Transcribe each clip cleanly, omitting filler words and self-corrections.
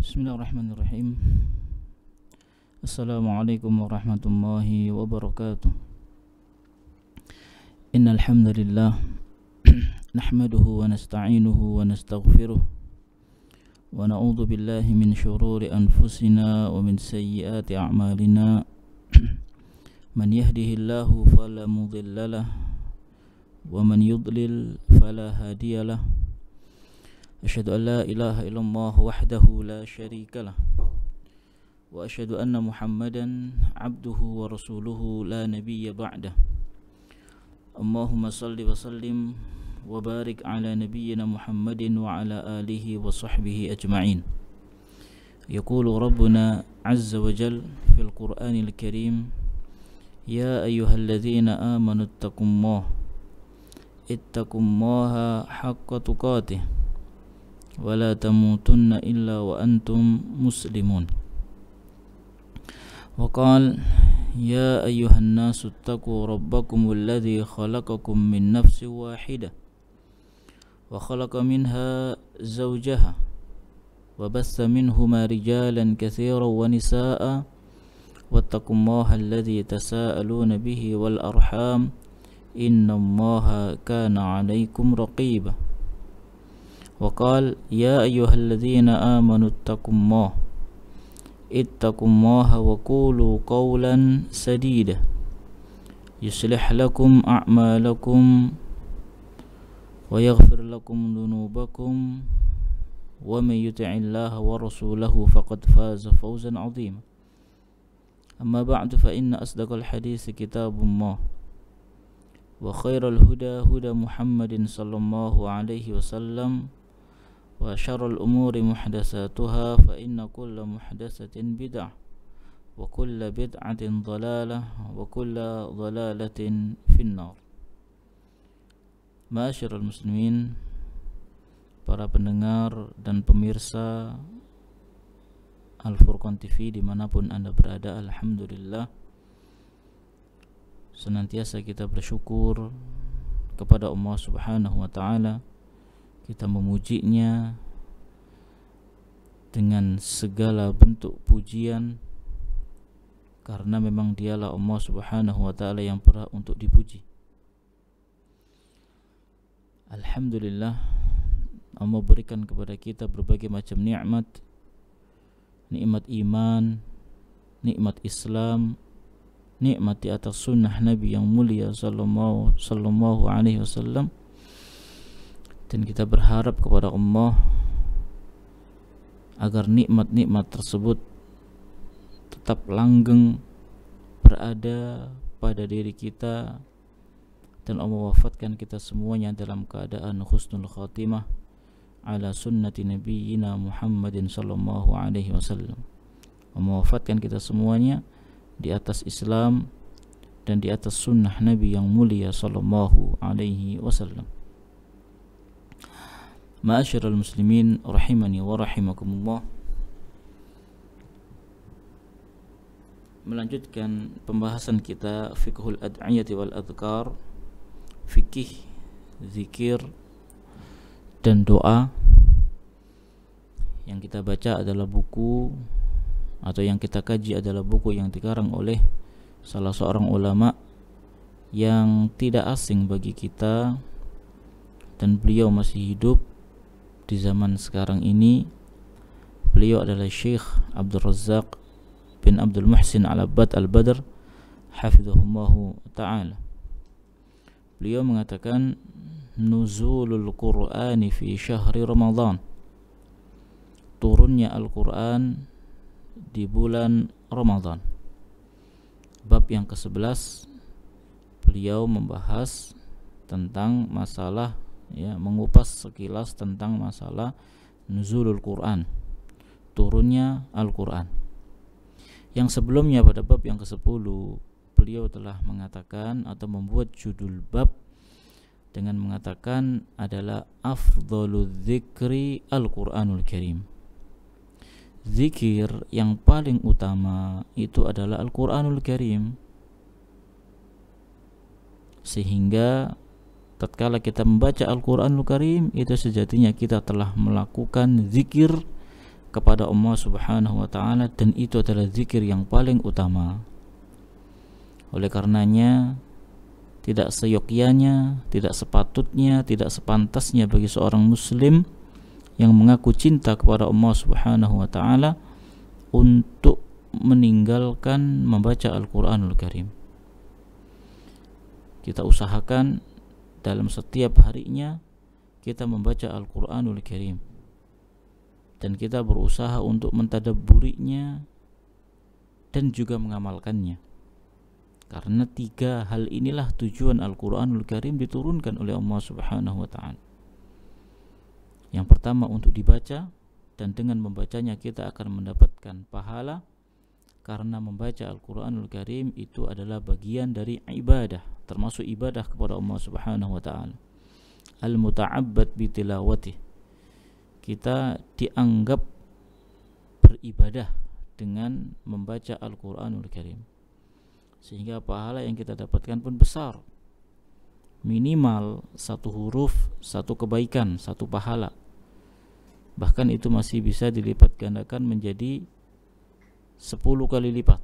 Bismillahirrahmanirrahim. Assalamualaikum warahmatullahi wabarakatuh. Innal hamdalillah nahmaduhu wa nasta'inuhu wa nastaghfiruh wa na'udzu billahi min shururi anfusina wa min sayyiati a'malina. Man yahdihillahu fala mudhillalah wa man yudlil fala hadiyalah. Asyhadu an la ilaha illallah wahdahu la syarika lah wa asyhadu anna Muhammadan abduhu wa rasuluhu la nabiyya ba'dah. Allahumma salli wa sallim wa barik ala nabiyyina Muhammadin wa ala alihi wa sahbihi ajma'in. Yaqulu Rabbuna azza wa jal fil Qur'anil Karim, ya ayyuhalladzina amanu ittaqullaha haqqa tuqatih wa la tamutunna illa wa antum muslimun. Wa qala ya ayyuhan nasu ittaqu rabbakumul ladzi khalaqakum min nafsin wahidah wa khalaqa minha zawjaha wa bassa minhuma rijalan katsiran wa nisaa'a wattaqullaha alladzi tasaaluna bihi wal arham innallaha kana 'alaykum raqiba. وقال يا أيها الذين آمنوا اتقوا الله وقولوا قولا سديدا يصلح لكم أعمالكم ويغفر لكم ذنوبكم ومن يطع الله ورسوله فقد فاز فوزا عظيما. أما بعد فإن أصدق الحديث كتاب الله وخير الهدى هدى محمد صلى الله عليه وسلم وشر الأمور محدثاتها فإن كل محدثة بدعة وكل بدعة ضلالة وكل ضلالة في النار. Ma'asyiral muslimin, para pendengar dan pemirsa Al-Furqan TV dimanapun Anda berada, alhamdulillah senantiasa kita bersyukur kepada Allah Subhanahu wa ta'ala. Kita memujinya dengan segala bentuk pujian, karena memang dialah Allah Subhanahu wa ta'ala yang berhak untuk dipuji. Alhamdulillah, Allah berikan kepada kita berbagai macam nikmat, nikmat iman, nikmat Islam, nikmat di atas sunnah Nabi yang mulia sallallahu alaihi wasallam. Dan kita berharap kepada Allah agar nikmat-nikmat tersebut tetap langgeng berada pada diri kita, dan Allah wafatkan kita semuanya dalam keadaan husnul khatimah ala sunnati nabiyyina Muhammadin sallallahu alaihi wasallam. Allah wafatkan kita semuanya di atas Islam dan di atas sunnah Nabi yang mulia sallallahu alaihi wasallam. Ma'asyiral muslimin rahimani wa rahimakumullah. Melanjutkan pembahasan kita fiqhul ad'iyati wal adhkar, fikih, zikir dan doa. Yang kita baca adalah buku, atau yang kita kaji adalah buku yang dikarang oleh salah seorang ulama yang tidak asing bagi kita, dan beliau masih hidup di zaman sekarang ini. Beliau adalah Syekh Abdul Razzaq bin Abdul Muhsin Al-Abbad Al-Badr hafizahullahu ta'ala. Beliau mengatakan nuzulul Qur'ani fi syahri Ramadan, turunnya Al-Quran di bulan Ramadan. Bab yang ke-11 beliau membahas tentang masalah, mengupas sekilas tentang masalah nuzulul Quran, turunnya Al-Quran. Yang sebelumnya pada bab yang ke-10 beliau telah mengatakan atau membuat judul bab dengan mengatakan adalah afdhalul dzikri Al-Quranul Karim. Zikir yang paling utama itu adalah Al-Quranul Karim, sehingga tatkala kita membaca Al-Quranul Karim itu sejatinya kita telah melakukan zikir kepada Allah Subhanahu wa ta'ala, dan itu adalah zikir yang paling utama. Oleh karenanya tidak seyogyanya, tidak sepatutnya, tidak sepantasnya bagi seorang muslim yang mengaku cinta kepada Allah Subhanahu wa ta'ala untuk meninggalkan membaca Al-Quranul Karim. Kita usahakan dalam setiap harinya kita membaca Al-Quranul Karim, dan kita berusaha untuk mentadabburinya dan juga mengamalkannya. Karena 3 hal inilah tujuan Al-Quranul Karim diturunkan oleh Allah Subhanahu wa ta'ala. Yang pertama untuk dibaca, dan dengan membacanya kita akan mendapatkan pahala, karena membaca Al-Quranul Karim itu adalah bagian dari ibadah, termasuk ibadah kepada Allah Subhanahu wa ta'ala. Al-muta'abbad bitilawatih, kita dianggap beribadah dengan membaca Al-Quranul Karim, sehingga pahala yang kita dapatkan pun besar. Minimal 1 huruf 1 kebaikan, 1 pahala. Bahkan itu masih bisa dilipat gandakan menjadi 10 kali lipat.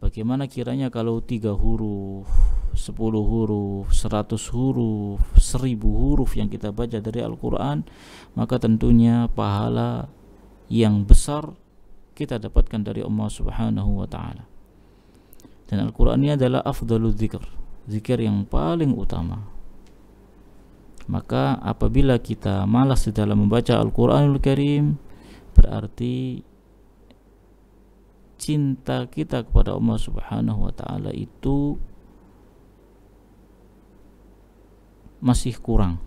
Bagaimana kiranya kalau 3 huruf, 10 huruf, 100 huruf, 1000 huruf yang kita baca dari Al-Quran, maka tentunya pahala yang besar kita dapatkan dari Allah Subhanahu wa ta'ala. Dan Al-Quran ini adalah afdalul zikr, zikir yang paling utama. Maka apabila kita malas di dalam membaca Al-Quranul Karim, berarti cinta kita kepada Allah Subhanahu wa ta'ala itu masih kurang,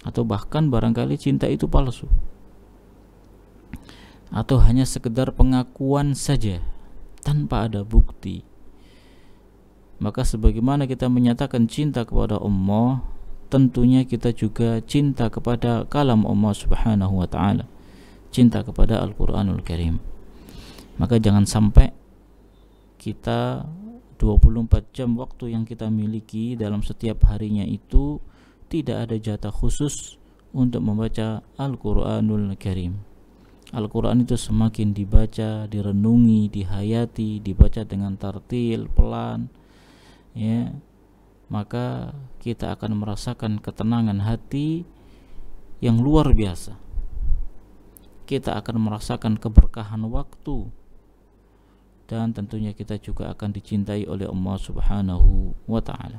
atau bahkan barangkali cinta itu palsu, atau hanya sekedar pengakuan saja tanpa ada bukti. Maka sebagaimana kita menyatakan cinta kepada Allah, tentunya kita juga cinta kepada kalam Allah Subhanahu wa ta'ala, cinta kepada Al-Quranul Karim. Maka jangan sampai kita 24 jam waktu yang kita miliki dalam setiap harinya itu tidak ada jatah khusus untuk membaca Al-Quranul Karim. Al-Quran itu semakin dibaca, direnungi, dihayati, dibaca dengan tartil, pelan, ya, maka kita akan merasakan ketenangan hati yang luar biasa. Kita akan merasakan keberkahan waktu, dan tentunya kita juga akan dicintai oleh Allah Subhanahu wa ta'ala.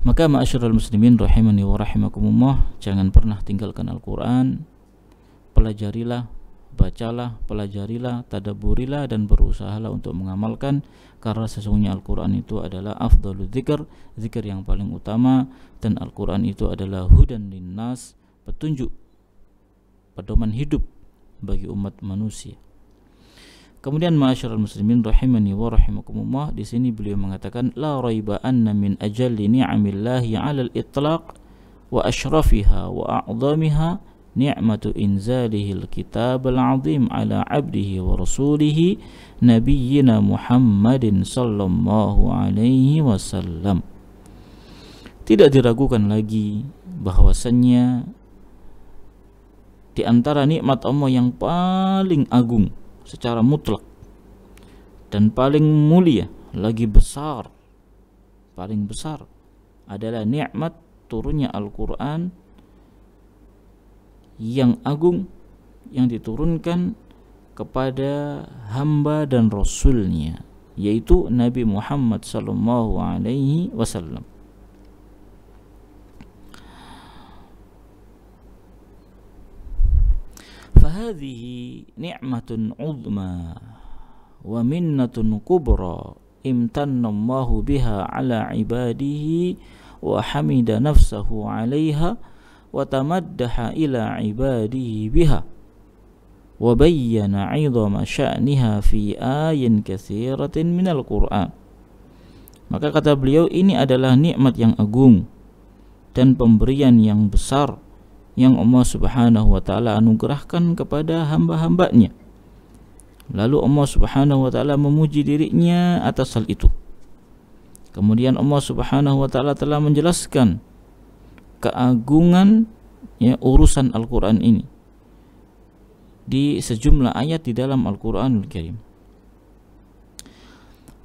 Maka ma'asyiral muslimin rahimani wa rahimakumullah, jangan pernah tinggalkan Al-Quran. Pelajarilah, bacalah, pelajarilah, tadabburilah, dan berusahalah untuk mengamalkan, karena sesungguhnya Al-Quran itu adalah afdalul zikr, zikir yang paling utama, dan Al-Quran itu adalah hudan linnas, petunjuk, pedoman hidup bagi umat manusia. Kemudian ma'asyiral muslimin rahimani wa rahimakumullah, di sini beliau mengatakan la raiba anna min ajalli ni'amillahi 'alal itlaq wa ashrafiha wa a'zamiha ni'matu inzalihil kitabal 'azim 'ala 'abdihi wa rasulihi nabiyyina Muhammadin sallallahu alaihi wasallam. Tidak diragukan lagi bahwasannya di antara nikmat Allah yang paling agung secara mutlak dan paling mulia, lagi besar, paling besar adalah nikmat turunnya Al-Quran yang agung, yang diturunkan kepada hamba dan Rasulnya, yaitu Nabi Muhammad sallallahu alaihi wasallam. Fahadhihi ni'matun 'uzma wa minnatun kubra imtannallahu biha 'ala 'ibadihi wa hamida nafsahu 'alaiha wa tamaddaha ila 'ibadihi biha wa bayyana 'idhama sya'niha fi ayatin katsiratin minal Qur'an. Maka kata beliau, ini adalah nikmat yang agung dan pemberian yang besar yang Allah Subhanahu wa ta'ala anugerahkan kepada hamba-hambanya. Lalu Allah Subhanahu wa ta'ala memuji dirinya atas hal itu. Kemudian Allah Subhanahu wa ta'ala telah menjelaskan keagungan ya urusan Al-Quran ini di sejumlah ayat di dalam Al-Quranul Karim.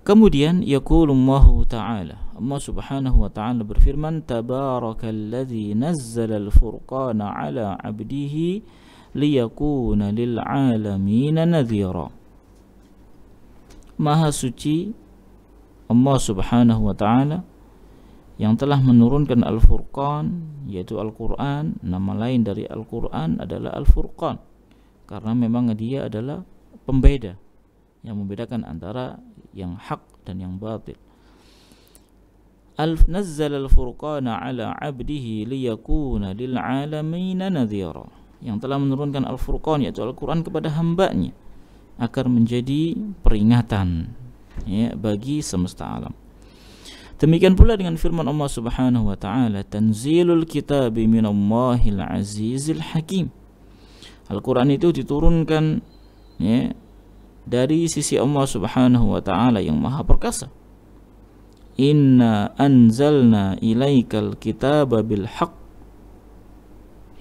Kemudian yaqulullahu ta'ala, Allah subhanahu wa ta'ala berfirman, tabarakalladzi nazzala al-furqana ala 'abdihi liyakuna lil 'alamina nadhira. Maha suci Allah subhanahu wa ta'ala yang telah menurunkan Al-Furqan, yaitu Al-Quran. Nama lain dari Al-Quran adalah Al-Furqan, karena memang dia adalah pembeda yang membedakan antara yang hak dan yang batil. Nazzal al-furqana ala 'abdihi liyakuna lil 'alamina nadhira, yang telah menurunkan Al-Furqan, yaitu Al-Quran, kepada hambanya agar menjadi peringatan, ya, bagi semesta alam. Demikian pula dengan firman Allah subhanahu wa ta'ala, tanzilul kitabi minallahil azizil hakim. Al-Quran itu diturunkan, ya, dari sisi Allah subhanahu wa ta'ala yang maha perkasa. Inna anzalna ilaikal kitaba bil haq.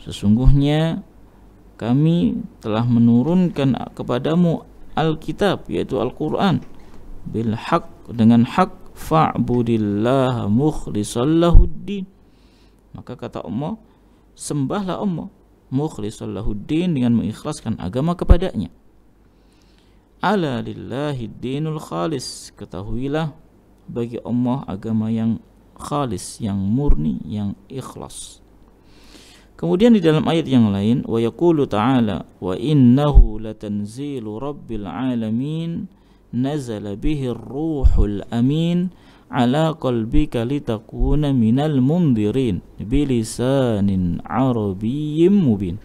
Sesungguhnya kami telah menurunkan kepadamu Alkitab, yaitu Al-Quran, bil haq, dengan hak, fa'budillaha mukhlishan lahuddin. Maka kata Allah, sembahlah Allah mukhlishan lahuddin, dengan mengikhlaskan agama kepadanya. Ala lillahi dinul khalis, ketahuilah bagi Allah agama yang khalis, yang murni, yang ikhlas. Kemudian di dalam ayat yang lain, wa yaqulu ta'ala, wa innahu latanzilu rabbil alamin nazala bihi ar-ruhul amin ala qalbika litakuna minal mundirin bilisanin arabiyyin mubin.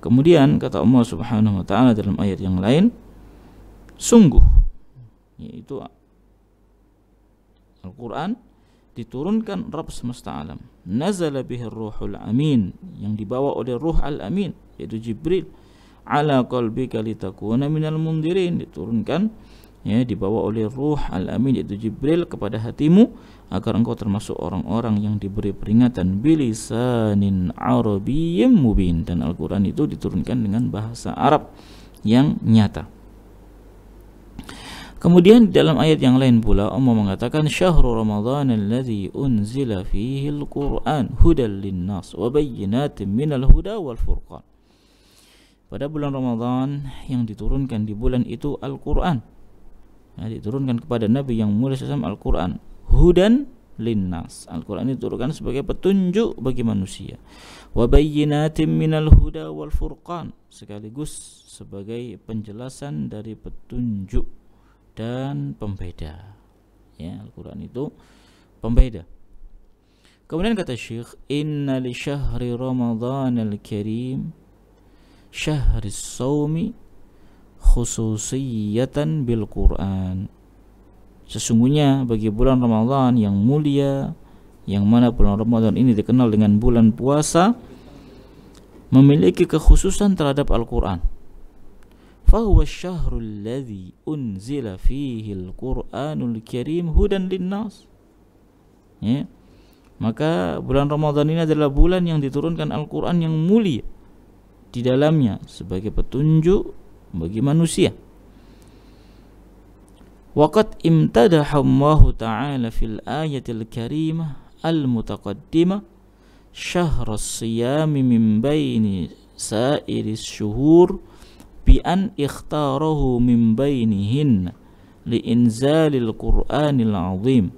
Kemudian kata Allah subhanahu wa ta'ala dalam ayat yang lain, sungguh, yaitu Al-Quran diturunkan Rabb semesta alam, nazala bihi ar-ruhul amin, yang dibawa oleh Ruh al-Amin, yaitu Jibril, ala qalbika litakuna minal mundirin, diturunkan, ya, dibawa oleh Ruh al-Amin, yaitu Jibril, kepada hatimu agar engkau termasuk orang-orang yang diberi peringatan, bilisanin arabiyyin mubin. Dan Al-Quran itu diturunkan dengan bahasa Arab yang nyata. Kemudian di dalam ayat yang lain pula Allah mengatakan, syahrul ramadhan alladzi unzila fihi al-Qur'an hudal linnas wa bayyinatin minal huda wal furqan. Pada bulan Ramadan yang diturunkan di bulan itu Al-Quran, ya, diturunkan kepada Nabi yang mulia SAW Al-Quran, hudan linnas. Al-Quran diturunkan sebagai petunjuk bagi manusia, wa bayyinatin minal huda wal furqan, sekaligus sebagai penjelasan dari petunjuk dan pembeda. Ya, Al-Quran itu pembeda. Kemudian kata Syekh, inna li syahri Ramadhan al-Karim syahris sawmi khususiyatan bil Quran. Sesungguhnya bagi bulan Ramadan yang mulia, yang mana bulan Ramadan ini dikenal dengan bulan puasa, memiliki kekhususan terhadap Al-Quran. Fahuwa syahrul ladzi unzila fihi al-Qur'anul Karim hudan linnas. Ya. Maka bulan Ramadan ini adalah bulan yang diturunkan Al-Quran yang mulia di dalamnya sebagai petunjuk bagi manusia. Waqad imtadaha Allah Ta'ala fil ayatil karimah al-mutaqaddimah syahr as-siyam min baini sa'iris syuhur bi an ikhtarahu min bainihin li inzalil Qur'anil azim,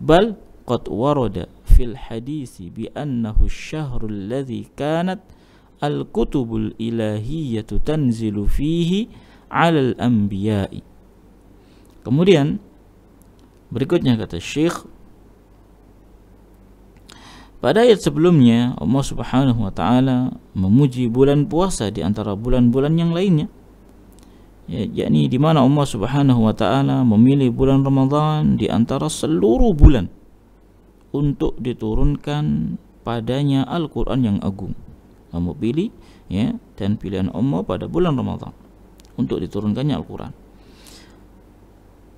bal qad warada fil hadisi bi annahu asy-syahrul ladzi kanat al-kutubul ilahiyyatu tanzilu fihi 'alal anbiya'i. Kemudian berikutnya kata Syekh, pada ayat sebelumnya Allah Subhanahu wa taala memuji bulan puasa di antara bulan-bulan yang lainnya, yakni di mana Allah Subhanahu wa taala memilih bulan Ramadan di antara seluruh bulan untuk diturunkan padanya Al-Qur'an yang agung. Allah pilih, ya, dan pilihan Allah pada bulan Ramadan untuk diturunkannya Al-Qur'an.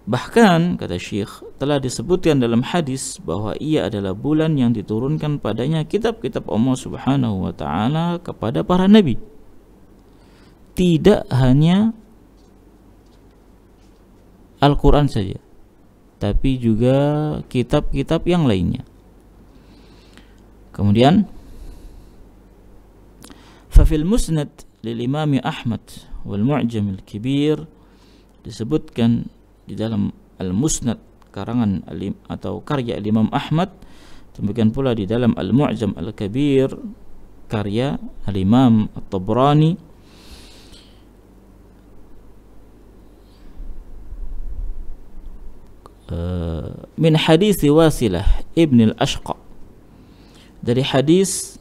Bahkan kata Syekh, telah disebutkan dalam hadis bahwa ia adalah bulan yang diturunkan padanya kitab-kitab Allah Subhanahu wa taala kepada para nabi. Tidak hanya Al-Quran saja, tapi juga kitab-kitab yang lainnya. Kemudian fafil musnad lil imam Ahmad wal mu'jam al-kibir, disebutkan di dalam al-musnad karangan atau karya Imam Ahmad, demikian pula di dalam al-mu'jam al-kabir karya al-imam at-Tabrani, min hadis Wasilah ibn al-Ashqa, dari hadis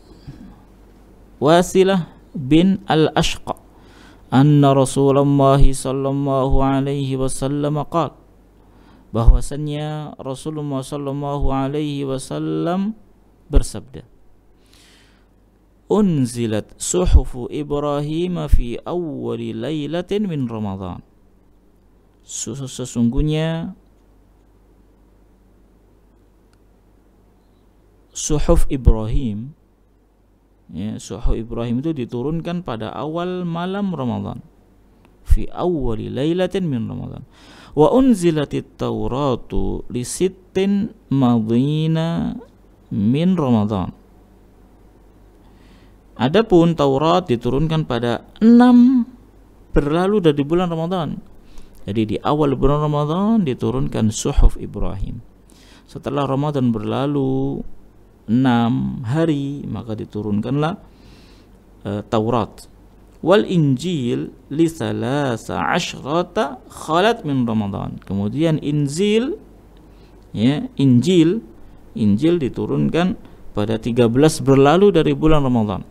Wasilah bin al-Ashqa, anna Rasulullah sallallahu alaihi wasallam qala, bahwasannya Rasulullah sallallahu alaihi wasallam bersabda, unzilat suhufu Ibrahim fi awwali lailatin min Ramadan, sesungguhnya suhuf Ibrahim, ya, suhuf Ibrahim itu diturunkan pada awal malam Ramadan, fi awwali lailatin min Ramadan. Wa unzilatit Tauratu li sittin madina min Ramadan. Adapun Taurat diturunkan pada 6 berlalu dari bulan Ramadan. Jadi di awal bulan Ramadan diturunkan suhuf Ibrahim. Setelah Ramadan berlalu 6 hari, maka diturunkanlah Taurat. Wal Injil li 13 khalat min Ramadan. Kemudian Injil, ya, Injil diturunkan pada 13 berlalu dari bulan Ramadan.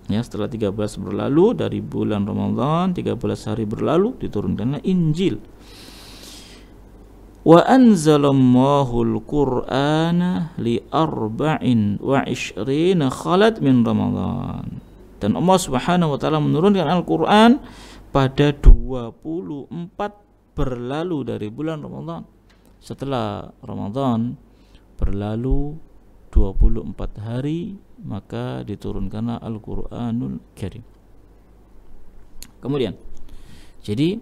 Ya, setelah 13 berlalu dari bulan Ramadan, 13 hari berlalu, diturunkanlah Injil. Wa anzalallahu al-Qur'ana li 24 khalat min Ramadan. Dan Allah Subhanahu wa taala menurunkan Al-Qur'an pada 24 berlalu dari bulan Ramadan. Setelah Ramadan berlalu 24 hari, maka diturunkanlah Al-Qur'anul Karim. Kemudian, jadi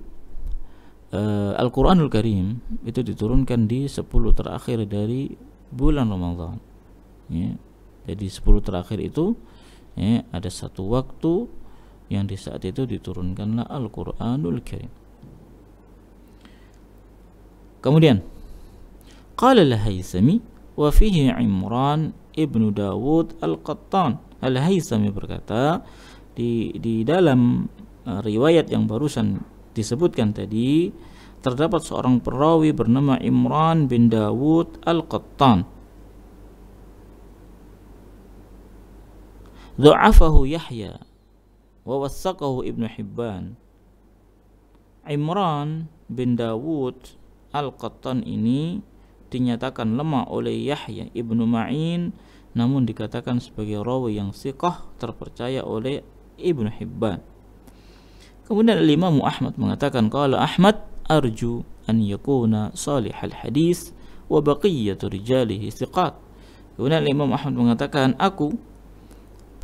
Al-Quranul Karim itu diturunkan di 10 terakhir dari bulan Ramadan, ya. Jadi 10 terakhir itu, ya, ada satu waktu yang di saat itu diturunkanlah Al-Quranul Karim. Kemudian qala al-Haythami wa fihi Imran ibnu Dawud al-Qattan. Al-Haythami berkata, di dalam riwayat yang barusan disebutkan tadi, terdapat seorang perawi bernama Imran bin Dawud al-Qattan. Dha'afahu Yahya wa wathaqahu Ibnu Hibban. Imran bin Dawud al-Qattan ini dinyatakan lemah oleh Yahya Ibnu Ma'in, namun dikatakan sebagai rawi yang thiqah, terpercaya oleh Ibnu Hibban. Kemudian Imam Ahmad mengatakan, qala Ahmad arju an yakuna salihal hadis wa baqiyatu rijalihi thiqat. Kemudian Imam Ahmad mengatakan, aku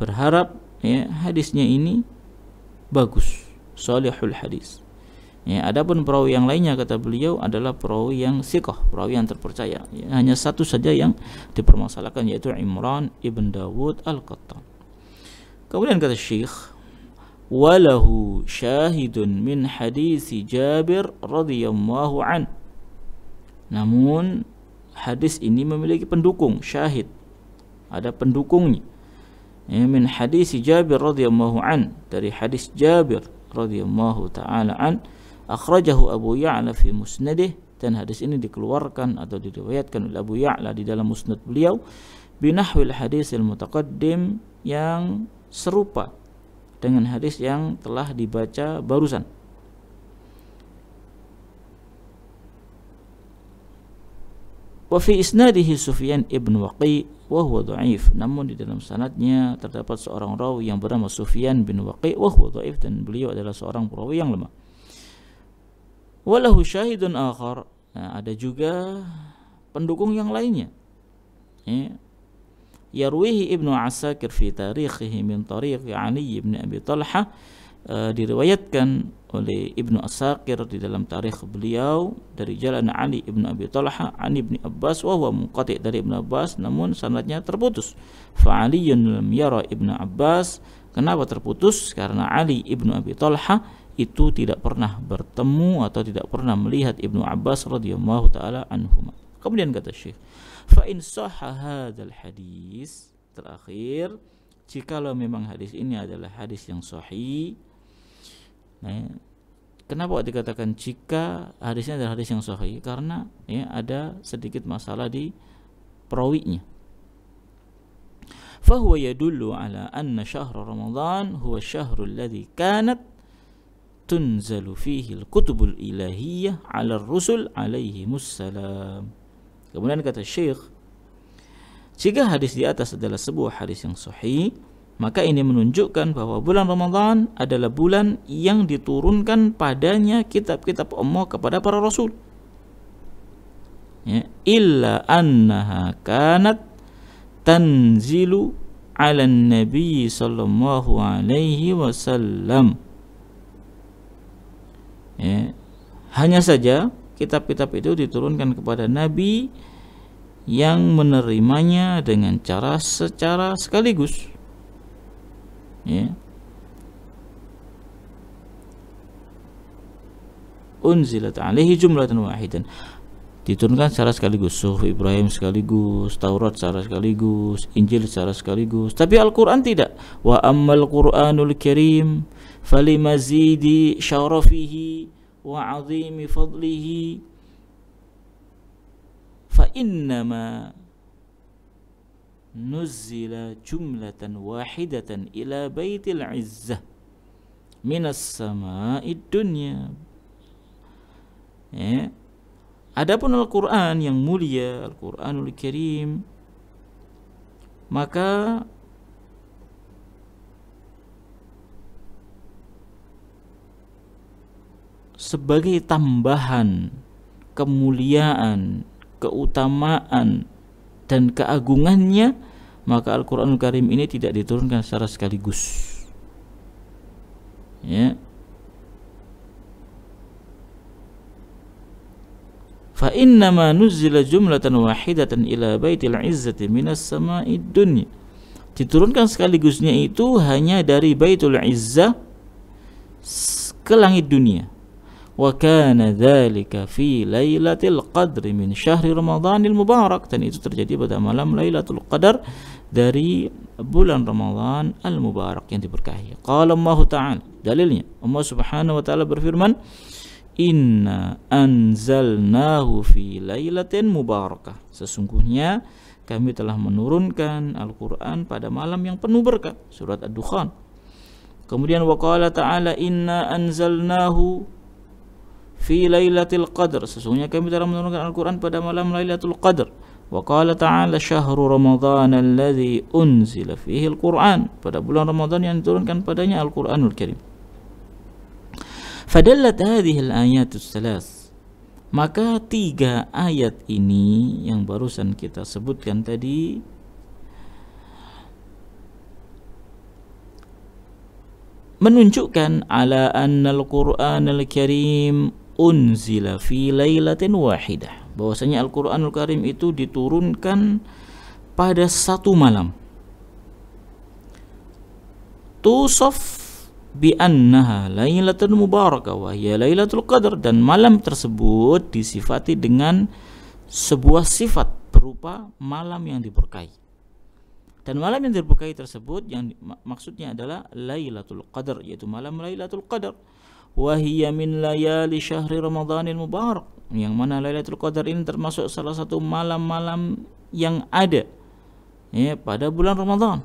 berharap, ya, hadisnya ini bagus, salihul hadis. Ya, adapun perawi yang lainnya, kata beliau, adalah perawi yang thiqah, perawi yang terpercaya. Ya, hanya satu saja yang dipermasalahkan, yaitu Imran ibn Dawud al-Qattan. Kemudian kata Syekh, walahu syahidun min hadisi Jabir radhiyallahu an. Namun hadis ini memiliki pendukung, syahid, ada pendukungnya. Ya, min hadisi Jabir radhiyallahu an, dari hadis Jabir radhiyallahu taala an, akhrajahu Abu Ya'la fi musnadih, dan hadis ini dikeluarkan atau diriwayatkan oleh Abu Ya'la di dalam musnad beliau, binahwil hadisil mutaqaddim, yang serupa dengan hadis yang telah dibaca barusan. Wa fi isnadihi Sufyan ibn Waqi wa huwa dha'if. Namun di dalam sanadnya terdapat seorang rawi yang bernama Sufyan bin Waqi wa huwa dha'if, dan beliau adalah seorang perawi yang lemah. Walahu syahidun akhar Nah, ada juga pendukung yang lainnya. Ya. Yarwihi Ibnu Asakir fi tarikhihi min tariq Ali ibn Abi Talha, diriwayatkan oleh Ibnu Asakir di dalam tarikh beliau dari jalan Ali ibn Abi Talha an Ibni Abbas wa huwa munqati' dari Ibnu Abbas, namun sanadnya terputus. Fa Aliyun lam yara Ibnu Abbas, kenapa terputus? Karena Ali ibn Abi Talha itu tidak pernah bertemu atau tidak pernah melihat Ibnu Abbas radhiyallahu taala anhuma. Kemudian kata Syekh, fa in sahha hadzal hadis, terakhir, jikalau memang hadis ini adalah hadis yang sahih. Nah, kenapa dikatakan jika hadisnya adalah hadis yang sahih? Karena ya, ada sedikit masalah di perawinya. Fa huwa yadullu ala anna syahr Ramadan huwa syahrul ladzi kanat tunzalu fihi al-kutubul ilahiyyah 'ala ar-rusul alaihimus salam. Kemudian kata Syekh, jika hadis di atas adalah sebuah hadis yang sahih, maka ini menunjukkan bahwa bulan Ramadan adalah bulan yang diturunkan padanya kitab-kitab Allah kepada para rasul. Ya, illa annaha kanat tanzilu 'ala an-nabi sallallahu alaihi wasallam. Ya, hanya saja kitab-kitab itu diturunkan kepada Nabi yang menerimanya dengan secara sekaligus. Ya. Unzilat alaihi jumlatan wahidan, diturunkan secara sekaligus. Suhuf Ibrahim sekaligus, Taurat secara sekaligus, Injil secara sekaligus. Tapi Al-Quran tidak. Wa ammal Qur'anul Karim falimazidi syarafihi wa 'azimi fadlihi fa innama nuzzila jumlatan wahidatan ila baitil izzah minas sama'id dunya. Ya. Adapun Al-Quran yang mulia, Al-Quranul Karim, maka sebagai tambahan kemuliaan, keutamaan dan keagungannya, maka Al-Quranul Karim ini tidak diturunkan secara sekaligus. Ya. Fa innama nuzzila jumlatan wahidatan ila baitil izzati minas sama'id dunya. Diturunkan sekaligusnya itu hanya dari Baitul Izzah ke langit dunia. Wa kana dzalika fi lailatul qadri min syahri ramadhanil mubarak, dan itu terjadi pada malam Lailatul Qadar dari bulan Ramadan al-mubarak yang diberkahi. Qala Allah Ta'ala, dalilnya Allah Subhanahu wa taala berfirman, inna anzalnahu fi lailatin mubarakah, sesungguhnya kami telah menurunkan Al-Quran pada malam yang penuh berkah. Surat Ad-Dukhan. Kemudian wa qala ta'ala inna anzalnahu fi lailatul qadr, sesungguhnya kami telah menurunkan Al-Quran pada malam Lailatul Qadar. Wa qala ta'ala syahru ramadhan alladzi unzila fihi al-Quran, pada bulan Ramadan yang diturunkan padanya Al-Quranul Karim. Fadallat hadhihi al-ayatus salas, maka 3 ayat ini yang barusan kita sebutkan tadi menunjukkan ala annal Qur'anul Karim unzila fi lailatin wahidah, bahwasanya Al-Qur'anul Karim itu diturunkan pada satu malam. Tusaf bi annaha lailatul mubarakah wa hiya lailatul qadar, dan malam tersebut disifati dengan sebuah sifat berupa malam yang diberkahi. Dan malam yang diberkahi tersebut yang maksudnya adalah Lailatul Qadar, yaitu malam Lailatul Qadar. Wa hiya min layali syahri ramadhanil mubarak, yang mana Lailatul Qadar ini termasuk salah satu malam-malam yang ada ya pada bulan Ramadan.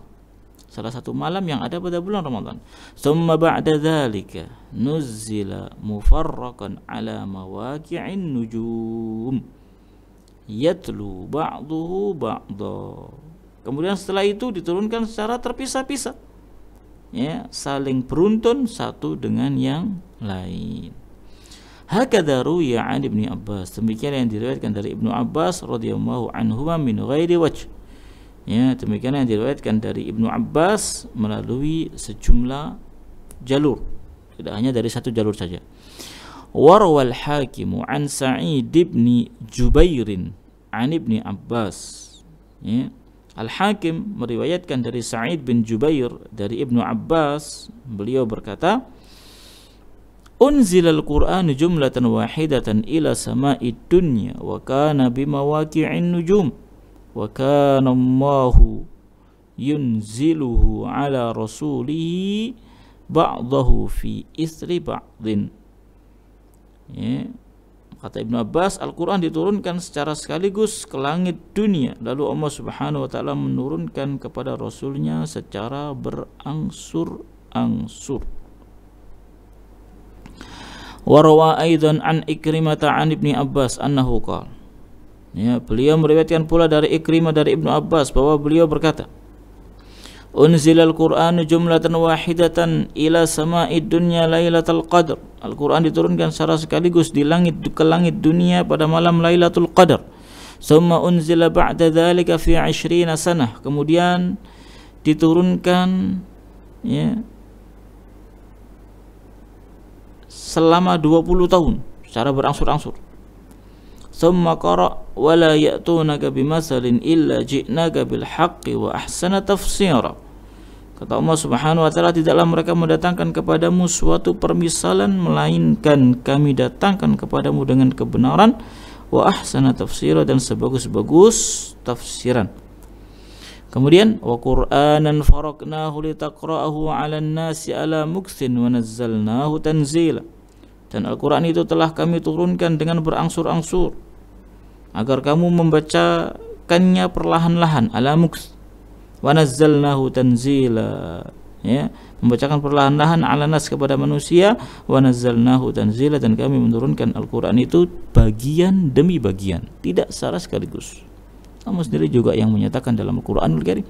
Salah satu malam yang ada pada bulan Ramadan. Summa ba'da dzalika nuzzila mufarraqan ala mawaqi'in nujum yatlu ba'duhu ba'dha. Kemudian setelah itu diturunkan secara terpisah-pisah, ya, saling beruntun satu dengan yang lain. Hakadha ruwiya 'an Ibnu Abbas, demikian yang diriwayatkan dari Ibnu Abbas radhiyallahu anhuma min ghairi wajh. Ya, demikian yang diriwayatkan dari Ibnu Abbas melalui sejumlah jalur, tidak hanya dari satu jalur saja. Warawal Hakim an Sa'id bin Jubair an Ibnu Abbas. Ya. Al-Hakim meriwayatkan dari Sa'id bin Jubair dari Ibnu Abbas, beliau berkata, Unzilal Qur'anu jumlatan wahidatan ila sama'id dunya wa kana bimawaqi'in nujum wa kana Allahu yunziluhu ala rasulihi ba'dahu fi isri ba'din. Ya. Kata Ibnu Abbas, Al-Quran diturunkan secara sekaligus ke langit dunia, lalu Allah Subhanahu wa ta'ala menurunkan kepada Rasulnya secara berangsur-angsur. Warawa aidan an Ikrimah an Ibni Abbas annahu qala. Ya, beliau meriwayatkan pula dari Ikrimah dari Ibnu Abbas bahwa beliau berkata, Unzilal Qur'anu jumlatan wahidatan ila sama'id dunya lailatul qadr. Al-Quran diturunkan secara sekaligus ke langit dunia pada malam Lailatul Qadar. Summa unzila ba'da dzalika fi 20 sanah. Kemudian diturunkan ya selama 20 tahun secara berangsur-angsur. Summa qara wa la ya'tunaka bimasalin illa ji'naka bil haqqi wa ahsana tafsira. Kata Allah Subhanahu wa ta'ala, tidaklah mereka mendatangkan kepadamu suatu permisalan melainkan kami datangkan kepadamu dengan kebenaran, wa ahsana tafsira, dan sebagus-bagus tafsiran. Kemudian wa Qur'anan faraqnahu litaqra'ahu 'alan nasi 'ala muksin wa nazzalnahu tanzila. Dan Al-Qur'an itu telah kami turunkan dengan berangsur-angsur agar kamu membacakannya perlahan-lahan, 'ala muks wa nazzalnahu tanzila, ya, membacakan perlahan-lahan 'ala nas kepada manusia, wa nazzalnahu tanzila, dan kami menurunkan Al-Qur'an itu bagian demi bagian, tidak secara sekaligus. Allah sendiri juga yang menyatakan dalam Al-Qur'anul Karim.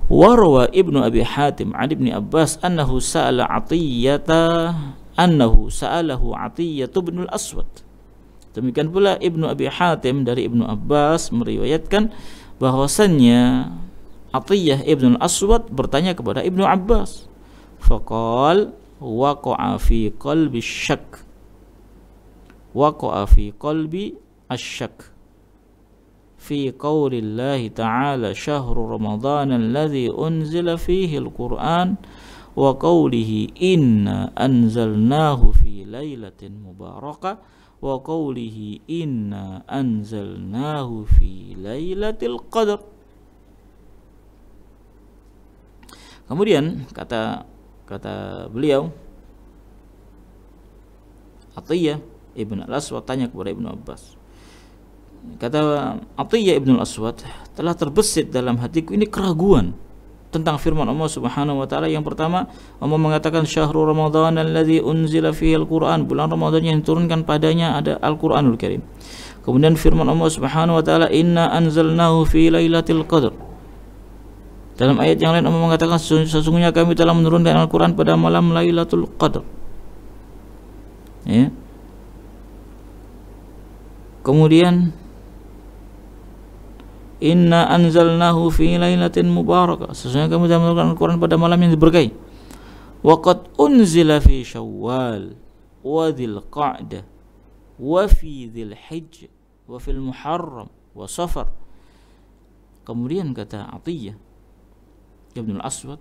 Warwa Ibnu Abi Hatim an Ibni Abbas annahu sa'alahu Athiyyah bin Al-Aswad. Demikian pula Ibnu Abi Hatim dari Ibnu Abbas meriwayatkan bahwasannya Athiyyah ibn al-Aswad bertanya kepada Ibnu Abbas. Faqal waqa'a fi qalbi syak. Waqa'a fi qalbi asyak. Fi qaulillahi ta'ala syahru ramadhan alladhi unzila fihi al-Qur'an wa qawlihi inna anzalnahu fi lailatin mubarakah wa qawlihi inna anzalnahu fi lailatul qadr. Kemudian kata beliau, Athiyyah ibn al-Aswad tanya kepada Ibnu Abbas. Kata Athiyyah ibn al-Aswad, telah terbesit dalam hatiku ini keraguan tentang firman Allah Subhanahu wa ta'ala. Yang pertama, Allah mengatakan syahrul ramadhan alladzi unzila fihi al-Qur'an, bulan Ramadan yang diturunkan padanya ada Al-Qur'anul Karim. Kemudian firman Allah Subhanahu wa ta'ala, inna anzalnahu fi lailatul qadr. Dalam ayat yang lain Allah mengatakan sesungguhnya kami telah menurunkan Al-Qur'an pada malam Lailatul Qadr. Ya. Kemudian inna anzalnahu fi lailatin mubarakah, sesungguhnya kami telah menurunkan Al-Quran pada malam yang diberkahi. Wa qad unzila fi Syawal wa dzil qa'dah wa fi dzil hijjah wa fil Muharram wa Safar. Kemudian kata Athiyyah Ibn al-Aswad,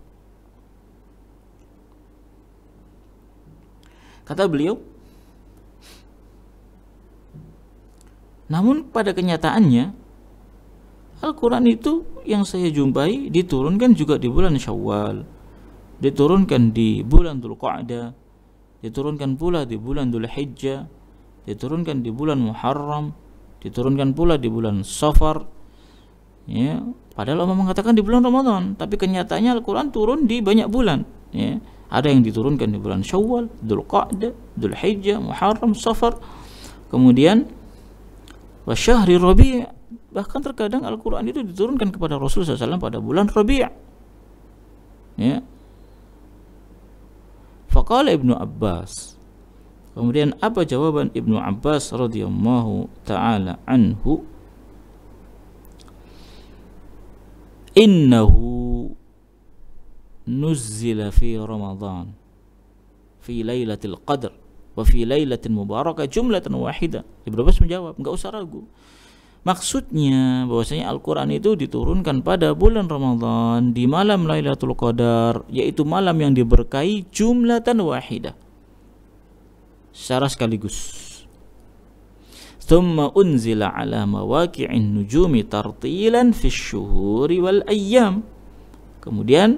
kata beliau, namun pada kenyataannya Al-Quran itu yang saya jumpai diturunkan juga di bulan Syawal, diturunkan di bulan Dzul Qa'dah, diturunkan pula di bulan Dzul Hijjah, diturunkan di bulan Muharram, diturunkan pula di bulan Safar. Ya, padahal Allah mengatakan di bulan Ramadan, tapi kenyataannya Al-Quran turun di banyak bulan. Ya, ada yang diturunkan di bulan Syawal, Dzul Qa'dah, Dzul Hijjah, Muharram, Safar. Kemudian wa syahri Rabi', bahkan terkadang Al-Quran itu diturunkan kepada Rasulullah SAW pada bulan Rabi'. Ya. Faqala Ibnu Abbas, Kemudian apa jawaban Ibnu Abbas radhiyallahu taala anhu? Innahu nuzzila fi Ramadan fi lailatul qadr wa fi lailatin mubarakah jumlatan wahidah. Ibnu Abbas menjawab, enggak usah ragu. Maksudnya bahwasanya Al-Quran itu diturunkan pada bulan Ramadan di malam Lailatul Qadar, yaitu malam yang diberkahi jumlatan wahidah, secara sekaligus. Thumma unzila ala mawaqi'in nujumi tartilan fi syuhuri wal ayyam. Kemudian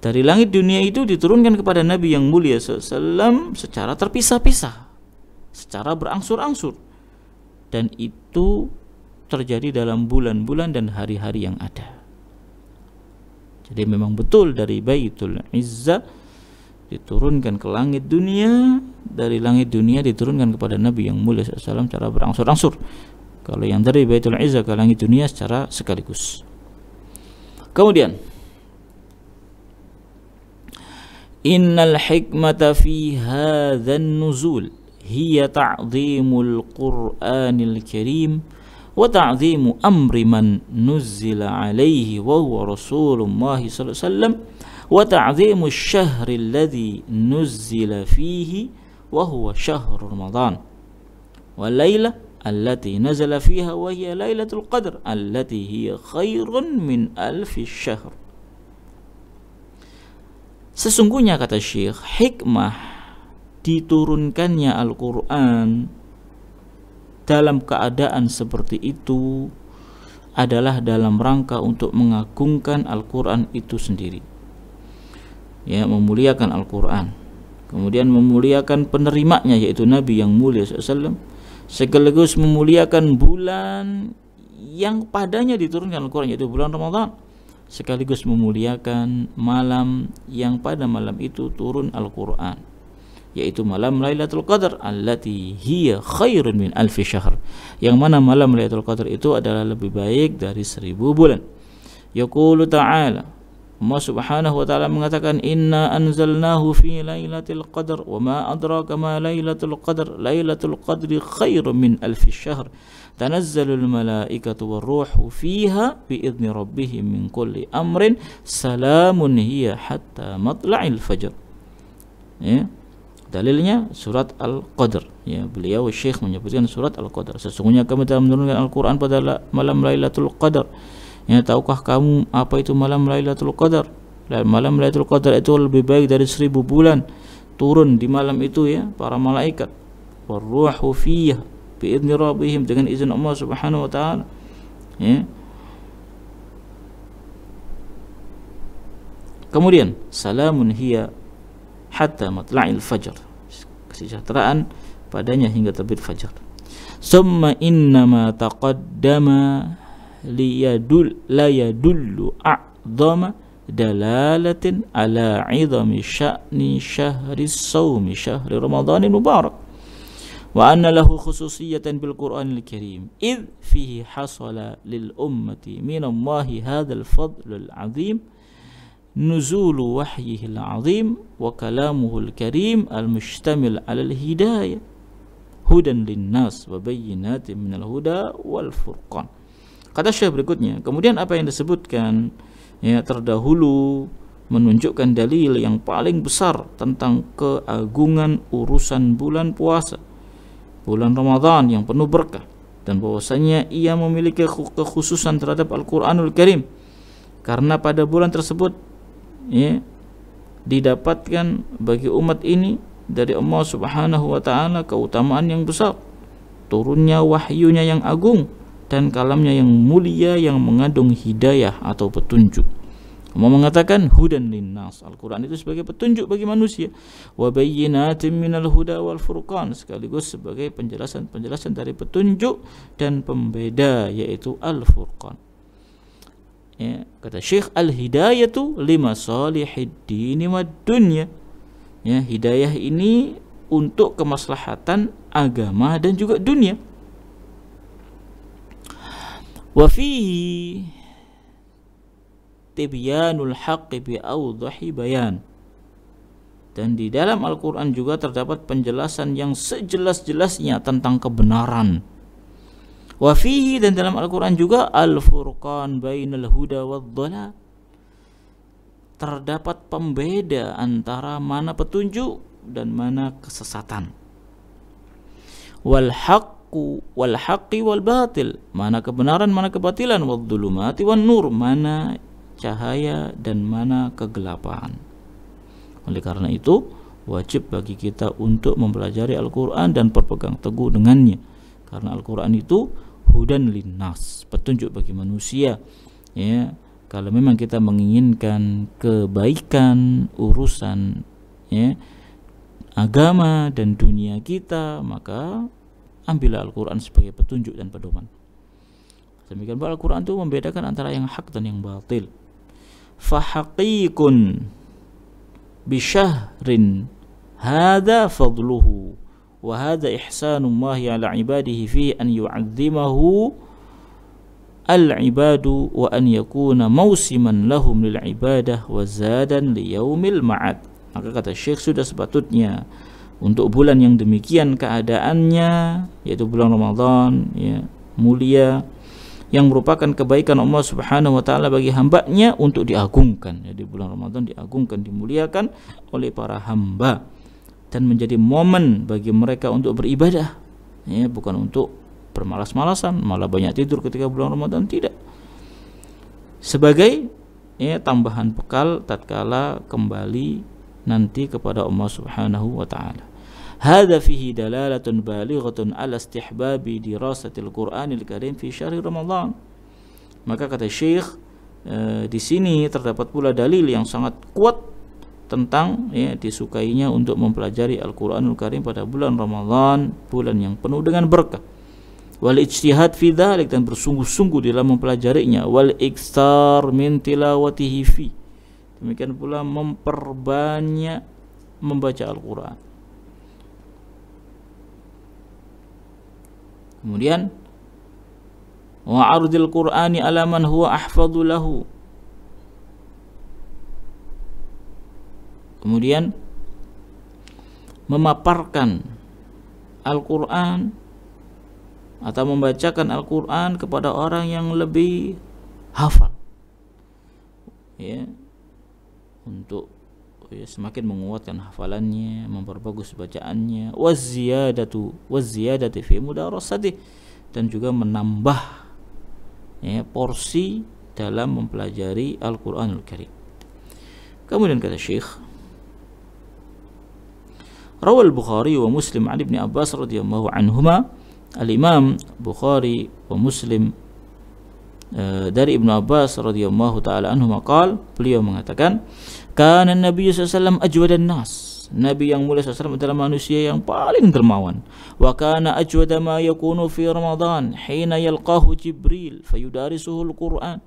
dari langit dunia itu diturunkan kepada Nabi yang mulia SAW secara terpisah-pisah, secara berangsur-angsur. Dan itu terjadi dalam bulan-bulan dan hari-hari yang ada. Jadi memang betul dari Baitul Izzah diturunkan ke langit dunia, dari langit dunia diturunkan kepada Nabi yang mulia SAW secara berangsur-angsur. Kalau yang dari Baitul Izzah ke langit dunia secara sekaligus. Kemudian innal hikmata fi hadzan nuzul hiya ta'zimul Qur'anil Karim wa ta'zimu amri man nuzzila alaihi wa huwa Rasulullah sallallahu alaihi wasallam wa ta'zimu asy-syahri alladzi nuzzila fihi wa huwa syahr Ramadan wal laila allati nazala fiha wa hiya lailatul qadr allati hiya khairun min alfi syahr. Sesungguhnya kata Syekh, hikmah diturunkannya Al-Quran dalam keadaan seperti itu adalah dalam rangka untuk mengagungkan Al-Quran itu sendiri, ya, memuliakan Al-Quran, kemudian memuliakan penerimanya yaitu Nabi yang mulia SAW, sekaligus memuliakan bulan yang padanya diturunkan Al-Quran yaitu bulan Ramadan, sekaligus memuliakan malam yang pada malam itu turun Al-Quran, yaitu malam Lailatul Qadar allati hiya khairun min alfi syahr, yang mana malam Lailatul Qadar itu adalah lebih baik dari 1000 bulan. Yaqulu ta'ala, Allah Subhanahu wa ta'ala mengatakan, inna anzalnahu fi lailatul qadar wa ma adraka ma lailatul qadar lailatul qadri khairun min alfi syahr tanazzalul malaikatu warruhu fiha biidzni rabbihim min kulli amrin salamun hiya hatta matla'il fajr. Ya, dalilnya surat Al-Qadr, ya, beliau Syekh menyebutkan surat Al-Qadr. Sesungguhnya kami telah menurunkan Al-Quran pada malam Lailatul Qadar. Ya, tahukah kamu apa itu malam Lailatul Qadar? Malam Lailatul Qadar itu lebih baik dari 1000 bulan. Turun di malam itu, ya, para malaikat. Warruhu fiha biidzni rabbihim, dengan izin Allah Subhanahu wa taala. Ya. Kemudian salamun hiya hatta matla'il fajr, kesejahteraan padanya hingga terbit fajar. Summa innama taqaddama la yadullu a'zama dalalatin ala 'idhami sya'ni syahri shaumi syahri Ramadanil mubarak wa anna lahu khususiyatan bil Qur'anil Karim id fihi hasala lil ummati minallahi hadzal fadlul 'azim nuzulu wahyihil azim wa kalamuhul karim al-mustamil alal hidayah hudan linnas wa bayyinatin minal huda wal furqan. Kata Syekh berikutnya, kemudian apa yang disebutkan, ya, terdahulu menunjukkan dalil yang paling besar tentang keagungan urusan bulan puasa, bulan Ramadan yang penuh berkah, dan bahwasanya ia memiliki kekhususan terhadap Al-Qur'anul Karim karena pada bulan tersebut, ya, didapatkan bagi umat ini dari Allah Subhanahu wa ta'ala keutamaan yang besar, turunnya wahyunya yang agung dan kalamnya yang mulia yang mengandung hidayah atau petunjuk. Allah mengatakan hudan linnas, Al-Quran itu sebagai petunjuk bagi manusia, wa bayyinatin minal huda wal furqan, sekaligus sebagai penjelasan dari petunjuk dan pembeda yaitu Al-Furqan. Ya, kata Syekh, al-hidayatu lima salihid dini wad dunya. Ya, hidayah ini untuk kemaslahatan agama dan juga dunia. Wa fihi tibyanul haqqi bi awdahi bayan. Dan di dalam Al-Quran juga terdapat penjelasan yang sejelas-jelasnya tentang kebenaran. Wa fihi, dan dalam Al-Quran juga al-furqan bainal huda wad-dhalal, terdapat pembeda antara mana petunjuk dan mana kesesatan. Wal haqqi wal batil, mana kebenaran mana kebatilan. Wadh-dhulumati wan nur, mana cahaya dan mana kegelapan. Oleh karena itu wajib bagi kita untuk mempelajari Al-Quran dan berpegang teguh dengannya, karena Al-Quran itu hudan linnas, petunjuk bagi manusia. Ya, kalau memang kita menginginkan kebaikan urusan agama dan dunia kita, maka ambillah Al-Quran sebagai petunjuk dan pedoman. Demikian pula Al-Quran itu membedakan antara yang hak dan yang batil. Fahaqiqun bisyahrin hadha fadluhu wa hadha ihsanullahi ala ibadihi fi an yu'azzimahu al-ibadu wa an yakuna mausiman lahum lil ibadah wa zadan li yaumil ma'ad. Maka kata Syekh, sudah sepatutnya untuk bulan yang demikian keadaannya, yaitu bulan Ramadan mulia, yang merupakan kebaikan Allah Subhanahu wa taala bagi hambanya untuk diagungkan. Jadi bulan Ramadan diagungkan, dimuliakan oleh para hamba dan menjadi momen bagi mereka untuk beribadah, bukan untuk bermalas-malasan, malah banyak tidur ketika bulan Ramadan, tidak. Sebagai tambahan bekal tatkala kembali nanti kepada Allah Subhanahu wa taala. Hadza fihi dalalatun balighatun ala istihbabi dirasatil Qur'anil Karim fi syahr Ramadan. Maka kata Syekh, di sini terdapat pula dalil yang sangat kuat tentang disukainya untuk mempelajari Al-Qur'anul Karim pada bulan Ramadan, bulan yang penuh dengan berkah. Wal ijtihad fi dzalik, dan bersungguh-sungguh dalam mempelajarinya. Wal iksar min tilawatihi fi, demikian pula memperbanyak membaca Al-Quran. Kemudian wa ardil Qur'ani ala man huwa ahfadhu lahu. Kemudian memaparkan Al-Quran atau membacakan Al-Quran kepada orang yang lebih hafal, untuk semakin menguatkan hafalannya, memperbagus bacaannya. Waziyadati fi mudarasati, dan juga menambah porsi dalam mempelajari Al-Qur'anul Karim. Kemudian kata Syekh, rawal Bukhari wa Muslim an Ibn Abbas radhiyallahu anhuma. Al-Imam Bukhari wa Muslim dari Ibnu Abbas radhiyallahu taala anhu maqal, beliau mengatakan, kana Nabi sallallahu alaihi wasallam ajwadan nas, Nabi yang mulia sallallahu adalah manusia yang paling dermawan. Wa kana ajwada ma yakunu fi Ramadan hina yalqahu Jibril fayudarisuhu al-Qur'an,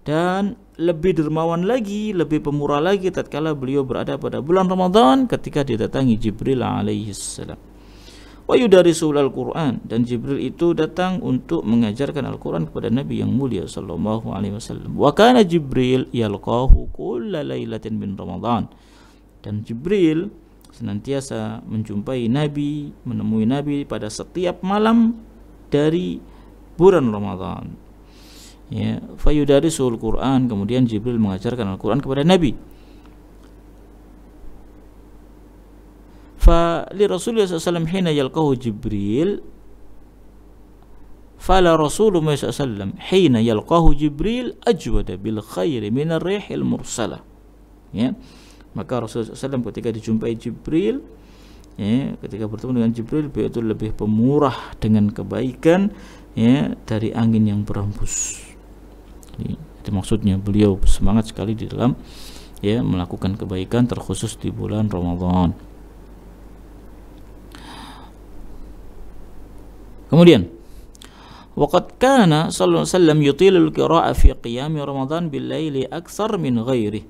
dan lebih dermawan lagi, lebih pemurah lagi tatkala beliau berada pada bulan Ramadan ketika didatangi Jibril alaihi salam. Wa yudarisuhu al-Qur'an, dan Jibril itu datang untuk mengajarkan Al-Qur'an kepada Nabi yang mulia sallallahu alaihi wasallam. Wa kana Jibril yalqahu kulla lailatin min Ramadan, dan Jibril senantiasa menjumpai Nabi, menemui Nabi pada setiap malam dari bulan Ramadan. Fayudarisuhu al-Qur'an, kemudian Jibril mengajarkan Al-Qur'an kepada Nabi. Fali Rasulullah SAW hina yalqahu Jibril, fala Rasulullah SAW hina yalqahu Jibril ajwada bil khairi minar rihil mursalah. Maka Rasulullah SAW ketika dijumpai Jibril, ketika bertemu dengan Jibril, beliau itu lebih pemurah dengan kebaikan dari angin yang berhembus. Itu maksudnya beliau semangat sekali di dalam melakukan kebaikan, terkhusus di bulan Ramadan. Kemudian waqad kana sallallahu alaihi wasallam yutilul qira'ah fi qiyam Ramadan bil laili aktsar min ghairi,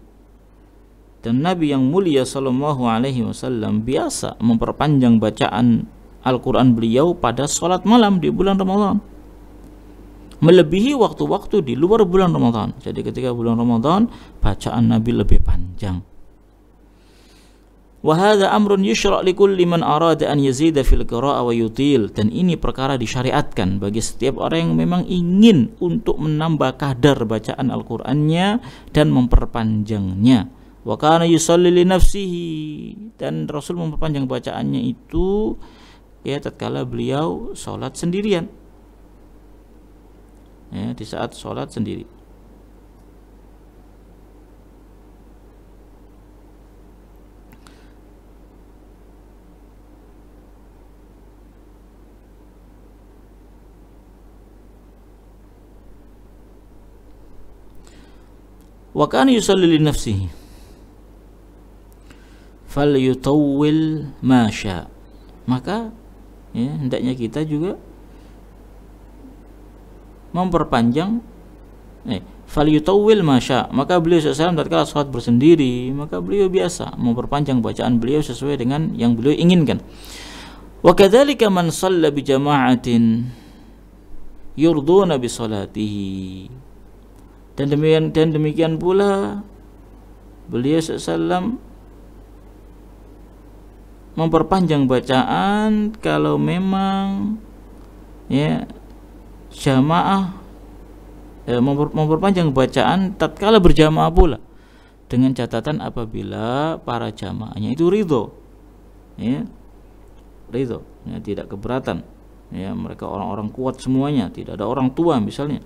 dan Nabi yang mulia sallallahu alaihi wasallam biasa memperpanjang bacaan Al-Qur'an beliau pada salat malam di bulan Ramadan, melebihi waktu-waktu di luar bulan Ramadan. Jadi ketika bulan Ramadan bacaan Nabi lebih panjang. Wa hadza amrun yushra' likulli man arada an yazida fil qira'ah wa yutil, dan ini perkara disyariatkan bagi setiap orang yang memang ingin untuk menambah kadar bacaan Al-Qur'annya dan memperpanjangnya. Wa kana yusalli li nafsihi, dan Rasul memperpanjang bacaannya itu ya tatkala beliau salat sendirian. Ya, di saat salat sendiri. Wa kana yusalli li nafsihi falyutawwil ma syaa. Maka ya, hendaknya kita juga memperpanjang falyutawwil ma syaa. Maka beliau SAW tatkala salat bersendiri, maka beliau biasa memperpanjang bacaan beliau sesuai dengan yang beliau inginkan. Wa kadzalika man shalla bi jama'atin yurduna bi salatihi. Dan demikian pula beliau SAW memperpanjang bacaan kalau memang ya jamaah memperpanjang bacaan tatkala berjamaah pula, dengan catatan apabila para jamaahnya itu ridho, ya ridho, ya, tidak keberatan, ya mereka orang-orang kuat semuanya, tidak ada orang tua misalnya,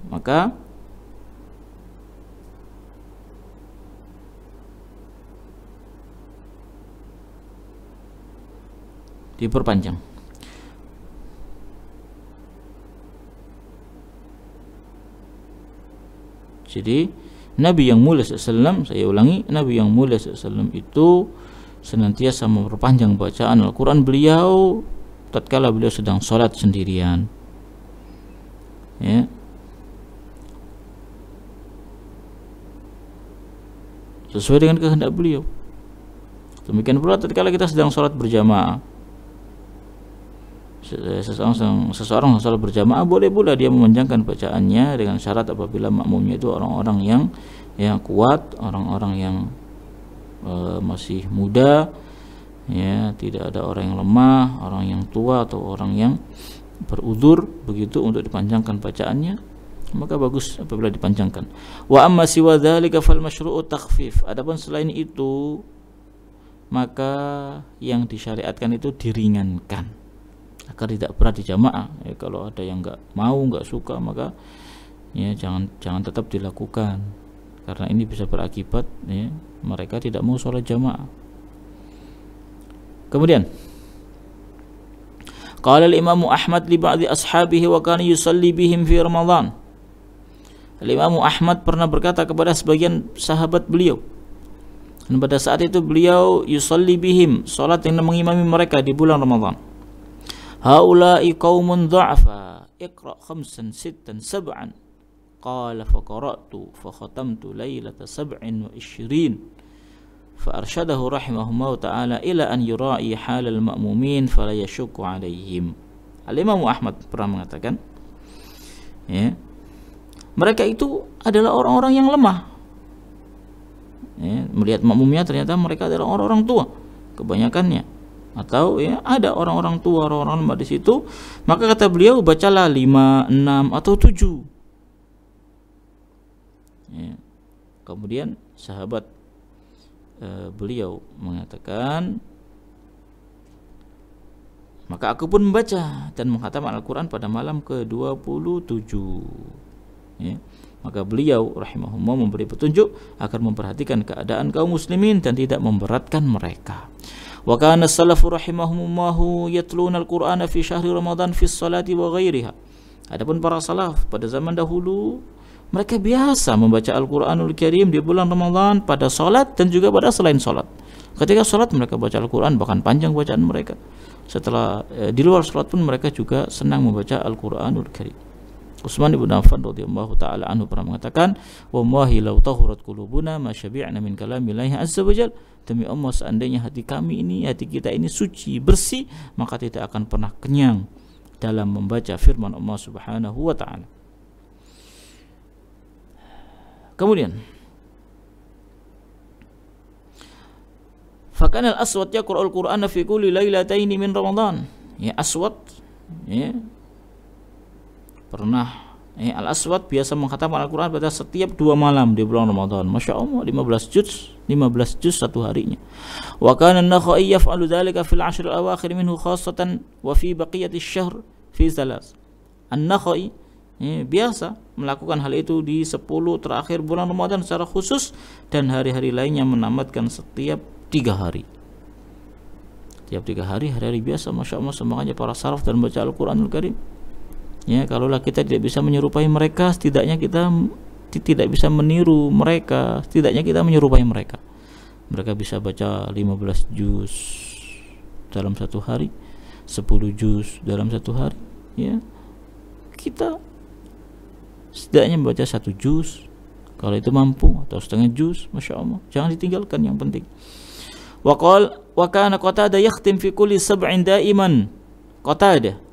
maka diperpanjang. Jadi Nabi yang mulia SAW, saya ulangi, Nabi yang mulia SAW itu senantiasa memperpanjang bacaan Al-Quran beliau tatkala beliau sedang sholat sendirian, ya. Sesuai dengan kehendak beliau. Demikian pula tatkala kita sedang sholat berjamaah, seseorang sholat berjamaah boleh pula dia memanjangkan bacaannya dengan syarat apabila makmumnya itu orang-orang yang kuat, orang-orang yang masih muda, ya, tidak ada orang yang lemah, orang yang tua atau orang yang beruzur begitu untuk dipanjangkan bacaannya, maka bagus apabila dipanjangkan. Wa amma siwa dzalika fal masyru'u takhfif. Adapun selain itu maka yang disyariatkan itu diringankan agar tidak berat di jamaah. Ya, kalau ada yang enggak mau, enggak suka, maka ya jangan tetap dilakukan, karena ini bisa berakibat ya mereka tidak mau sholat jamaah. Kemudian qala al-Imam Ahmad li ba'di ashabihi wa kana yusalli bihim fi Ramadan. Al-Imam Ahmad pernah berkata kepada sebagian sahabat beliau, dan pada saat itu beliau yusalli bihim, salat yang mengimami mereka di bulan Ramadan. Haula'i qaumun dha'fa, iqra' 5 6 7. Qala fa qara'tu fa khatamtu lailata 27. Fa arsyadahu rahimahullahu ta'ala ila an yura'i halal ma'mumin fala yashukku 'alaihim. Al-Imam Ahmad pernah mengatakan, ya, mereka itu adalah orang-orang yang lemah. Ya, melihat makmumnya ternyata mereka adalah orang-orang tua kebanyakannya, atau ya ada orang-orang tua, orang-orang lemah di situ, maka kata beliau bacalah 5, 6 atau 7. Ya. Kemudian sahabat beliau mengatakan, maka aku pun membaca dan menghatam Al-Quran pada malam ke-27. Ya. Maka beliau rahimahullah memberi petunjuk agar memperhatikan keadaan kaum muslimin dan tidak memberatkan mereka. Wa kana as-salafu rahimahumullah yatluna al-Qur'ana fi syahri Ramadan fi sholati wa ghairiha. Adapun para salaf pada zaman dahulu, mereka biasa membaca Al-Qur'anul Karim di bulan Ramadan pada salat dan juga pada selain salat. Ketika salat mereka baca Al-Qur'an, bahkan panjang bacaan mereka. Setelah di luar salat pun mereka juga senang membaca Al-Qur'anul Karim. Utsman bin Affan radhiyallahu taala anhu pernah mengatakan, "Wallahi law tahurat qulubuna ma syabi'na min kalamillahi azza wajal." Demi Allah, seandainya hati kita ini suci, bersih, maka tidak akan pernah kenyang dalam membaca firman Allah Subhanahu wa taala. Kemudian Fakana al-Aswad yaqra'ul Qur'ana fi kulli lailataini min Ramadan. Ya, Aswad ya pernah Al-Aswad biasa mengkhatamkan Al-Quran pada setiap 2 malam di bulan Ramadan. Masya Allah, 15 juz satu harinya. Wa kana an-Nakhai yaf'alu dhalika fil 'ashr al-awakhir minhu khassatan wa fi baqiyati asy-syahr fi thalas. An-Nakhai biasa melakukan hal itu di 10 terakhir bulan Ramadan secara khusus, dan hari-hari lainnya menamatkan setiap 3 hari. Tiap 3 hari, hari-hari biasa. Masya Allah, semangatnya para salaf dalam baca Al-Quranul Karim. Ya, kalaulah kita tidak bisa menyerupai mereka, setidaknya kita tidak bisa meniru mereka, setidaknya kita menyerupai mereka. Mereka bisa baca 15 juz dalam satu hari, 10 juz dalam satu hari. Ya, kita setidaknya membaca 1 juz, kalau itu mampu, atau setengah juz. Masya Allah, jangan ditinggalkan, yang penting. Wa kana Qatadah yakhtim fi kulli sab'in daiman. Qatadah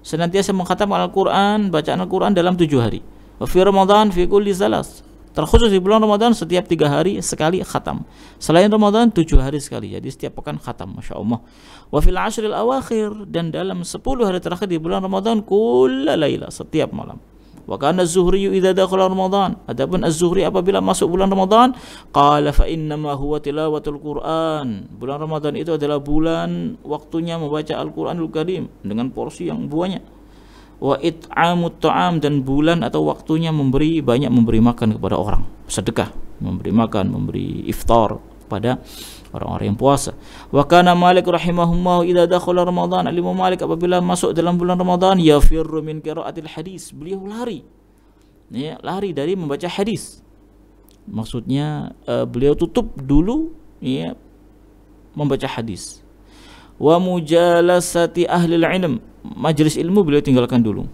senantiasa mengkhatamkan Al-Quran, bacaan Al-Quran dalam 7 hari. Wa fi Ramadan fi kulli salas. Terkhusus di bulan Ramadan setiap 3 hari sekali khatam. Selain Ramadan 7 hari sekali. Jadi setiap pekan khatam, Masya Allah. Wa fil 'ashril awakhir, dan dalam 10 hari terakhir di bulan Ramadan kulla laila, setiap malam. Wa kana az-Zuhri idza dakhala Ramadan. Adapun Az-Zuhri apabila masuk bulan Ramadan, qala fa inna ma huwa tilawatul Quran. Bulan Ramadan itu adalah bulan waktunya membaca Al-Qur'anul Karim dengan porsi yang banyak. Wa it'amut ta'am, dan bulan atau waktunya banyak memberi makan kepada orang, sedekah, memberi makan, memberi iftar pada orang-orang yang puasa. Wa kana Malik rahimahullah idza dakhala Ramadan, Imam Malik apabila masuk dalam bulan Ramadan, yafirru min qiraatil hadis, beliau lari. Ya, lari dari membaca hadis. Maksudnya beliau tutup dulu ya membaca hadis. Wa mujalasati ahli ilm, majelis ilmu beliau tinggalkan dulu.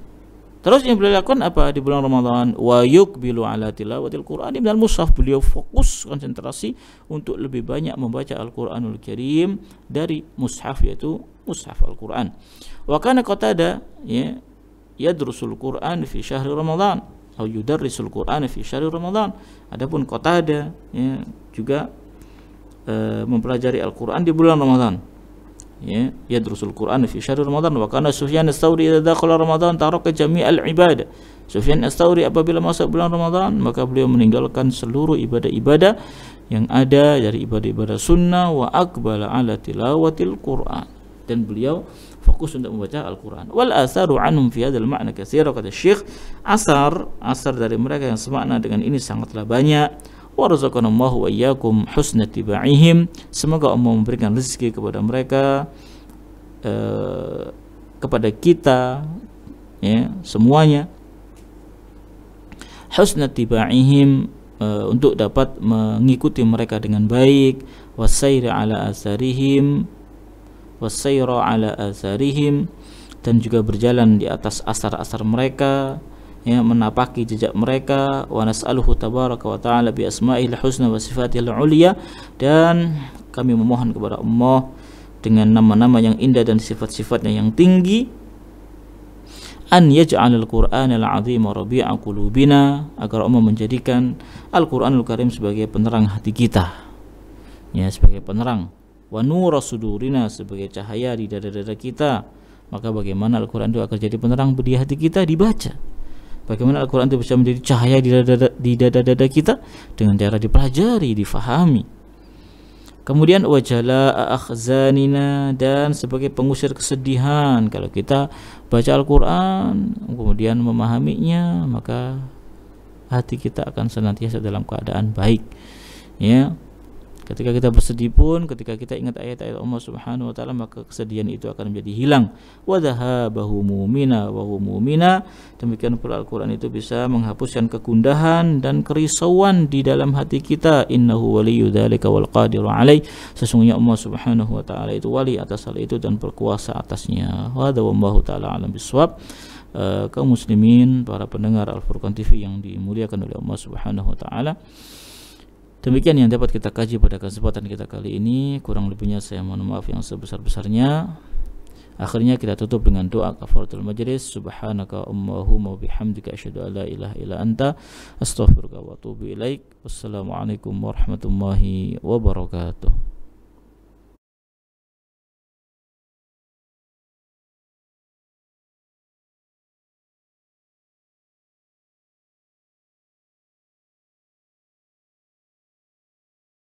Terus yang beliau lakukan apa di bulan Ramadan? Wa yuqbilu ala tilawatil Qur'ani minal mushaf, beliau fokus konsentrasi untuk lebih banyak membaca Al-Qur'anul Karim dari mushaf, yaitu mushaf Al-Qur'an. Wa kana Qatadah ya yadrusul Qur'an fi syahri Ramadan atau yudarrisul Qur'an fi syahri Ramadan. Adapun Qatadah ya juga mempelajari Al-Qur'an di bulan Ramadan. Ya, yadrusul Quran fi syahr Ramadan. Wa kana Sufyan ats-Tsauri idza dakhala Ramadan taraka jami'al ibadah. Sufyan ats-Tsauri apabila masuk bulan Ramadan, maka beliau meninggalkan seluruh ibadah-ibadah yang ada dari ibadah-ibadah sunnah, wa aqbala ala tilawatil Quran, dan beliau fokus untuk membaca Al-Quran. Wal asaru anhum fi hadzal ma'na katsira, kata Syekh, asar dari mereka yang semakna dengan ini sangatlah banyak. Wa razaqanallahu wa iyyakum husna tibaihim, semoga Allah memberikan rezeki kepada mereka, kepada kita ya semuanya, husna tibaihim, untuk dapat mengikuti mereka dengan baik, wasayra ala asarihim, dan juga berjalan di atas asar-asar mereka, ya, menapaki jejak mereka. Wa nas'aluhu tabaraka wa ta'ala bi asma'il husna wa sifatil ulia, dan kami memohon kepada Allah dengan nama-nama yang indah dan sifat-sifatnya yang tinggi, an yaj'alal Qur'anal 'azima rabi'a qulubina, agar Allah menjadikan Al-Qur'anul Karim sebagai penerang hati kita, ya, sebagai penerang, wa nura sudurina, sebagai cahaya di dada-dada kita. Maka bagaimana Al-Qur'an itu akan jadi penerang di hati kita dibaca? Bagaimana Al-Quran itu bisa menjadi cahaya di dada-dada kita? Dengan cara dipelajari, difahami. Kemudian wajala akhzanina, dan sebagai pengusir kesedihan. Kalau kita baca Al-Quran kemudian memahaminya, maka hati kita akan senantiasa dalam keadaan baik. Ya, ketika kita bersedih pun, ketika kita ingat ayat-ayat Allah Subhanahu wa taala, maka kesedihan itu akan menjadi hilang. Wa dhahabahu mu'mina wa mu'mina, demikian pula Al-Qur'an itu bisa menghapuskan kegundahan dan kerisauan di dalam hati kita. Innahu waliyyu dzalika wal qadiru alaih, sesungguhnya Allah Subhanahu wa taala itu wali atas hal itu dan berkuasa atasnya. Wa wallahu taala alam bisawab. Kaum muslimin, para pendengar Al-Furqan TV yang dimuliakan oleh Allah Subhanahu wa taala, demikian yang dapat kita kaji pada kesempatan kita kali ini. Kurang lebihnya saya mohon maaf yang sebesar-besarnya. Akhirnya kita tutup dengan doa kafaratul majlis. Subhanaka Allahumma wa bihamdika asyhadu an la ilaha illa anta astaghfiruka wa atubu ilaik. Wassalamualaikum warahmatullahi wabarakatuh.